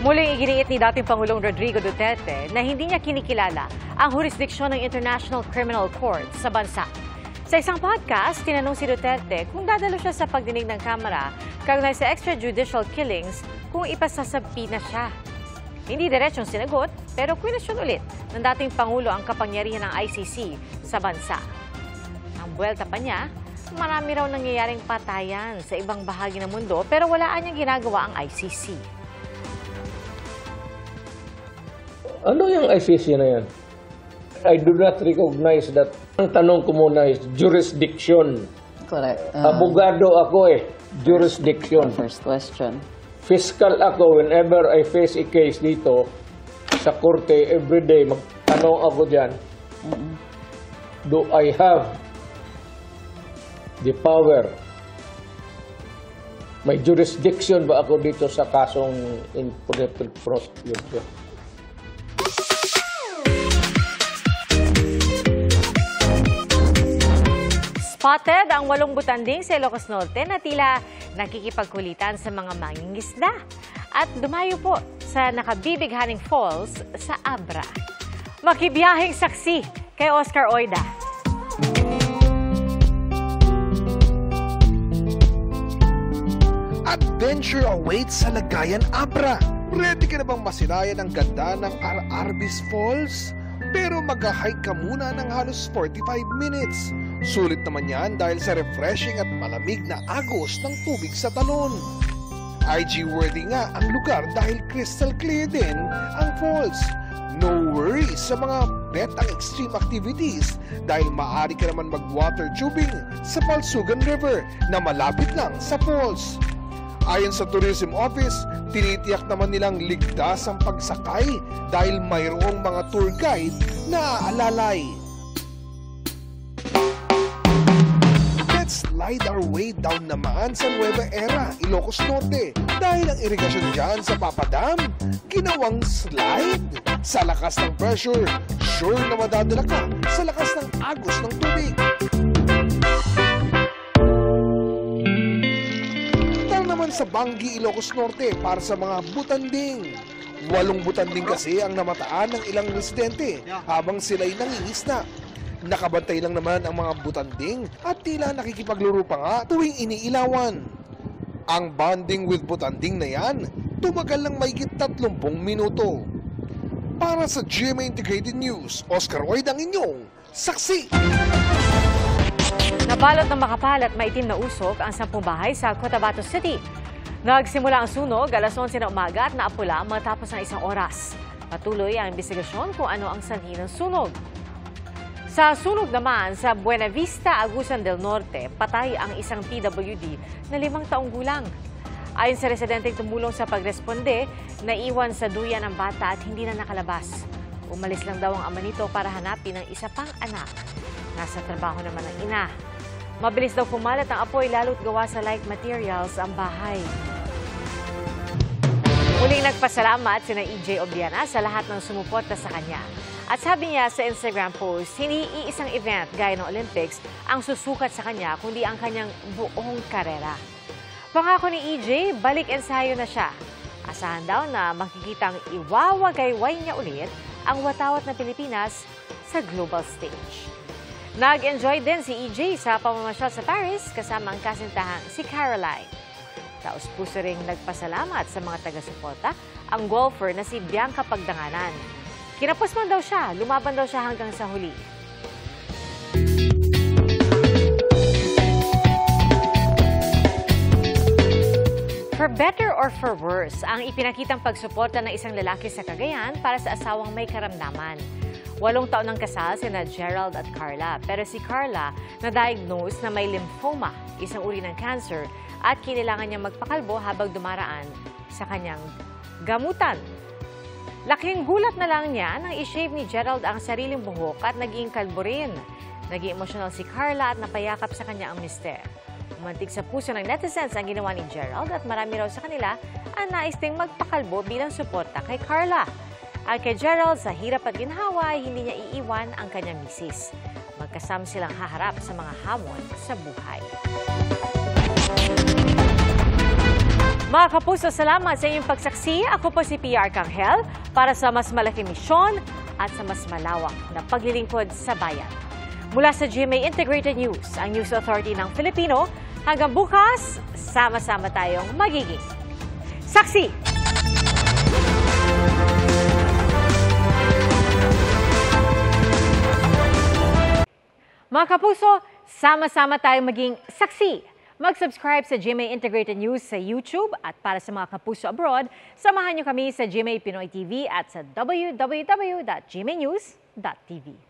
Muling iginiit ni dating Pangulong Rodrigo Duterte na hindi niya kinikilala ang jurisdiksyon ng International Criminal Court sa bansa. Sa isang podcast, tinanong si Duterte kung dadalo siya sa pagdinig ng Kamara kaugnay sa extrajudicial killings kung ipasasabi na siya. Hindi diretsong sinagot, pero kwestiyon ulit ng dating Pangulo ang kapangyarihan ng ICC sa bansa. Ang buwelta pa niya, marami raw nangyayaring patayan sa ibang bahagi ng mundo pero walaan niyang ginagawa ang ICC. Ano yung ICC na yan? I do not recognize that. Ang tanong ko muna is jurisdiction. Correct. Abogado ako jurisdiction. First question. Fiscal ako whenever I face a case dito sa korte everyday, magtanong ako dyan. Do I have the power? May jurisdiction ba ako dito sa kasong in prosecution? Spotted ang 8 butanding sa Ilocos Norte na tila nakikipagkulitan sa mga mangingisda at dumayo po sa nakabibighaning falls sa Abra. Makibiyahing saksi kay Oscar Oida. Adventure awaits sa Lagayan, Abra. Ready ka na bang masilayan ang ganda ng Arbis Falls? Pero mag-hike ka muna ng halos 45 minutes. Sulit naman yan dahil sa refreshing at malamig na agos ng tubig sa talon. IG-worthy nga ang lugar dahil crystal clear din ang falls. No worries sa mga betang extreme activities dahil maaari ka naman mag-water tubing sa Palsugan River na malapit lang sa falls. Ayon sa Tourism Office, tinitiyak naman nilang ligtas ang pagsakay dahil mayroong mga tour guide na aalalay. Let's slide our way down naman sa Nueva Era, Ilocos Norte dahil ang irigasyon dyan sa Papadam, ginawang slide. Sa lakas ng pressure, sure na madadala ka sa lakas ng agos ng tubig. Sa Bangi, Ilocos Norte para sa mga butanding. 8 butanding kasi ang namataan ng ilang residente habang sila'y nangingisda. Nakabantay lang naman ang mga butanding at tila nakikipaglaro pa nga tuwing iniilawan. Ang bonding with butanding na yan, tumagal lang mahigit 30 minuto. Para sa GMA Integrated News, Oscar Oida ang inyong saksi. Nabalot ng makapal at maitim na usok ang 10 bahay sa Cotabato City. Nagsimula ang sunog alas 11 na umaga at naapula matapos ng 1 oras. Patuloy ang investigasyon kung ano ang sanhi ng sunog. Sa sunog naman sa Buena Vista, Agusan del Norte, patay ang isang PWD na 5 taong gulang. Ayon sa residenteng tumulong sa pagresponde, naiwan sa duyan ang bata at hindi na nakalabas. Umalis lang daw ang ama nito para hanapin ang isa pang anak. Nasa trabaho naman ang ina. Mabilis daw pumalat ang apoy lalo't gawa sa light materials ang bahay. Muling nagpasalamat sina EJ Obliana sa lahat ng sumuporta sa kanya. At sabi niya sa Instagram post, hindi iisang event gaya ng Olympics ang susukat sa kanya kundi ang kanyang buong karera. Pangako ni EJ, balik ensayo na siya. Asahan daw na makikitang iwawagayway niya ulit ang watawat na Pilipinas sa global stage. Nag-enjoy din si EJ sa pamamasyal sa Paris kasama ang kasintahang si Caroline. Taos-puso ring nagpasalamat sa mga taga-suporta ang golfer na si Bianca Pagdanganan. Kinapos man daw siya, lumaban daw siya hanggang sa huli. For better or for worse, ang ipinakitang pagsuporta ng isang lalaki sa Cagayan para sa asawang may karamdaman. 8 taon ng kasal sina Gerald at Carla. Pero si Carla na-diagnose na may lymphoma, isang uri ng cancer, at kailangan niyang magpakalbo habang dumaraan sa kanyang gamutan. Laking gulat na lang niya nang i-shave ni Gerald ang sariling buhok at naging kalbo rin. Naging emosyonal si Carla at napayakap sa kanya ang mister. Umantig sa puso ng netizens ang ginawa ni Gerald at marami raw sa kanila ang nais ding magpakalbo bilang suporta kay Carla. At kay Gerald, sa hirap at ginhawa, hindi niya iiwan ang kanyang misis. Magkasama silang haharap sa mga hamon sa buhay. Mga kapuso, salamat sa inyong pagsaksi. Ako po si PR Kanghel para sa mas malaki misyon at sa mas malawak na paglilingkod sa bayan. Mula sa GMA Integrated News, ang News Authority ng Filipino, hanggang bukas, sama-sama tayong magiging saksi! Mga kapuso, sama-sama tayong maging saksi. Mag-subscribe sa GMA Integrated News sa YouTube at para sa mga kapuso abroad, samahan niyo kami sa GMA Pinoy TV at sa www.gmanews.tv.